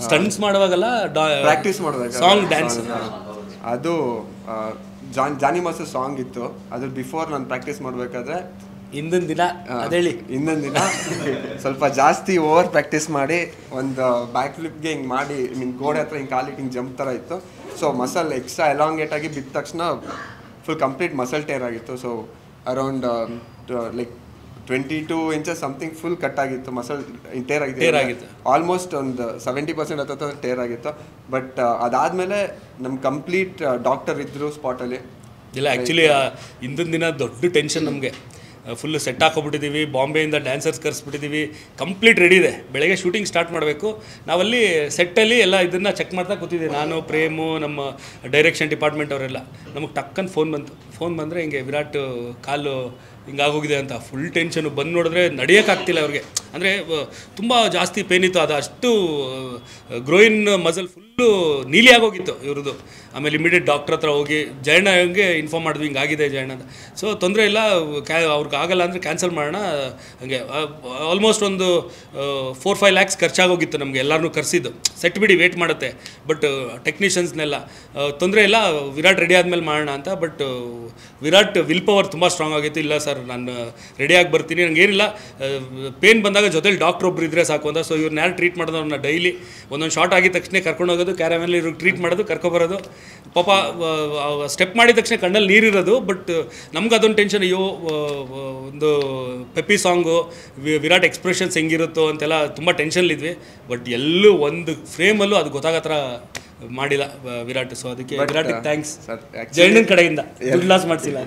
Stunts ಮಾಡುವಾಗಲ್ಲ practice ಮಾಡುವಾಗ song dance ಅದು ಜಾನಿ master song ಇತ್ತು. ಅದ್ರ ಬಿಫೋರ್ ನಾನು ಪ್ರಾಕ್ಟೀಸ್ ಮಾಡಬೇಕಾದ್ರೆ ಹಿಂದಿನ ದಿನ ಅದೇಳಿ ಇನ್ನೊಂದು ದಿನ ಸ್ವಲ್ಪ ಜಾಸ್ತಿ ಓವರ್ ಪ್ರಾಕ್ಟೀಸ್ ಮಾಡಿ ಒಂದು ಬ್ಯಾಕ್ ಫ್ಲಿಪ್ಗೆ ಹಿಂಗೆ ಮಾಡಿ ಗೋಡೆ ಹತ್ರ ಹಿಂಗೆ ಕಾಲಿಟ್ಟು ಹಿಂಗೆ ಜಂಪ್ ಥರ ಇತ್ತು. ಸೊ ಮಸಲ್ ಎಕ್ಸ್ಟ್ರಾ ಎಲಾಂಗೇಟ್ ಆಗಿ ಬಿದ್ದ ತಕ್ಷಣ ಫುಲ್ ಕಂಪ್ಲೀಟ್ ಮಸಲ್ ಟೇರ್ ಆಗಿತ್ತು. So around like 22 inches something full cut ಆಗಿತ್ತು, ಮಸಲ್ ಟೇರ್ ಆಗಿತ್ತು. ಆಲ್ಮೋಸ್ಟ್ ಒಂದು 70% ಹತ್ತ ಟೇರ್ ಆಗಿತ್ತು. ಬಟ್ ಅದಾದಮೇಲೆ ನಮ್ಮ ಕಂಪ್ಲೀಟ್ ಡಾಕ್ಟರ್ ಇದ್ದರು ಸ್ಪಾಟಲ್ಲಿ. ಇಲ್ಲ ಆ್ಯಕ್ಚುಲಿ ಹಿಂದಿನ ದಿನ ದೊಡ್ಡ ಟೆನ್ಷನ್ ನಮಗೆ. ಫುಲ್ ಸೆಟ್ ಹಾಕೋಬಿಟ್ಟಿದ್ದೀವಿ, ಬಾಂಬೆಯಿಂದ ಡ್ಯಾನ್ಸರ್ಸ್ ಕರೆಸ್ಬಿಟ್ಟಿದ್ದೀವಿ, ಕಂಪ್ಲೀಟ್ ರೆಡಿ ಇದೆ. ಬೆಳಗ್ಗೆ ಶೂಟಿಂಗ್ ಸ್ಟಾರ್ಟ್ ಮಾಡಬೇಕು. ನಾವಲ್ಲಿ ಸೆಟ್ಟಲ್ಲಿ ಎಲ್ಲ ಇದನ್ನು ಚೆಕ್ ಮಾಡ್ತಾ ಕೂತಿದ್ದೀವಿ, ನಾನು ಪ್ರೇಮು ನಮ್ಮ ಡೈರೆಕ್ಷನ್ ಡಿಪಾರ್ಟ್ಮೆಂಟ್ ಅವರೆಲ್ಲ. ನಮಗೆ ಟಕ್ಕನ್ ಫೋನ್ ಬಂದರೆ ಹಿಂಗೆ ವಿರಾಟ್ ಕಾಲು ಹಿಂಗಾಗೋಗಿದೆ ಅಂತ. Full tension. ಬಂದು ನೋಡಿದ್ರೆ ನಡೆಯೋಕ್ಕಾಗ್ತಿಲ್ಲ ಅವ್ರಿಗೆ. ಅಂದರೆ ತುಂಬ ಜಾಸ್ತಿ ಪೇನ್ ಇತ್ತು. ಅದು ಅಷ್ಟು ಗ್ರೋಯಿನ್ ಮಸಲ್ ಫುಲ್ಲು ನೀಲಿ ಆಗೋಗಿತ್ತು ಇವ್ರದ್ದು. ಆಮೇಲೆ ಇಮಿಡಿಯೇಟ್ ಡಾಕ್ಟ್ರ್ ಹತ್ರ ಹೋಗಿ ಜಯಣ್ಣಗೆ ಇನ್ಫಾರ್ಮ್ ಮಾಡಿದ್ವಿ, ಹಿಂಗಾಗಿದೆ ಜಯಣ್ಣ ಅಂತ. ಸೊ ತೊಂದರೆ ಇಲ್ಲ, ಅವ್ರಿಗೆ ಆಗಲ್ಲ ಅಂದರೆ ಕ್ಯಾನ್ಸಲ್ ಮಾಡೋಣ. ಹಾಗೆ ಆಲ್ಮೋಸ್ಟ್ ಒಂದು 4-5 ಲ್ಯಾಕ್ಸ್ ಖರ್ಚಾಗೋಗಿತ್ತು ನಮಗೆ. ಎಲ್ಲರನ್ನೂ ಕರೆಸಿದ್ದು. ಸೆಟ್ ಬಿಡಿ ವೇಟ್ ಮಾಡುತ್ತೆ, ಬಟ್ ಟೆಕ್ನಿಷಿಯನ್ಸ್ನೆಲ್ಲ ತೊಂದರೆ ಇಲ್ಲ, ವಿರಾಟ್ ರೆಡಿ ಆದಮೇಲೆ ಮಾಡೋಣ ಅಂತ. ಬಟ್ ವಿರಾಟ್ ವಿಲ್ ಪವರ್ ತುಂಬ ಸ್ಟ್ರಾಂಗ್ ಆಗಿತ್ತು. ಇಲ್ಲ ಸರ್ ನಾನು ರೆಡಿಯಾಗಿ ಬರ್ತೀನಿ, ನನಗೇನಿಲ್ಲ, ಪೇನ್ ಬಂದಾಗ ಜೊತೆಲಿ ಡಾಕ್ಟ್ರ್ ಒಬ್ರು ಇದ್ದರೆ ಸಾಕು ಅಂತ. ಸೊ ಇವ್ರನ್ನ ಯಾರು ಟ್ರೀಟ್ ಮಾಡೋದು, ಅವ್ರನ್ನ ಡೈಲಿ ಒಂದೊಂದು ಶಾರ್ಟ್ ಆಗಿದ ತಕ್ಷಣ ಕರ್ಕೊಂಡು ಹೋಗೋದು, ಕ್ಯಾರಮಲ್ಲಿ ಇವ್ರಿಗೆ ಟ್ರೀಟ್ ಮಾಡೋದು, ಕರ್ಕೊಬರೋದು. ಪಾಪ ಸ್ಟೆಪ್ ಮಾಡಿದ ತಕ್ಷಣ ಕಣ್ಣಲ್ಲಿ ನೀರಿರೋದು. ಬಟ್ ನಮ್ಗೆ ಅದೊಂದು ಟೆನ್ಷನ್, ಅಯ್ಯೋ ಒಂದು ಪೆಪ್ಪಿ ಸಾಂಗು, ವಿರಾಟ್ ಎಕ್ಸ್ಪ್ರೆಷನ್ಸ್ ಹೆಂಗಿರುತ್ತೋ ಅಂತೆಲ್ಲ ತುಂಬ ಟೆನ್ಷನ್ಲಿದ್ವಿ. ಬಟ್ ಎಲ್ಲೂ ಒಂದು ಫ್ರೇಮಲ್ಲೂ ಅದು ಗೊತ್ತಾಗತ್ರ ಮಾಡಿಲ್ಲ ವಿರಾಟ್. ಸೊ ಅದಕ್ಕೆ ವಿರಾಟಿಗೆ ಥ್ಯಾಂಕ್ಸ್ ಜಯಣ್ಣನ ಕಡೆಯಿಂದ. ದುಡ್ಡು ಲಾಸ್ ಮಾಡಿಸಿಲ್ಲ.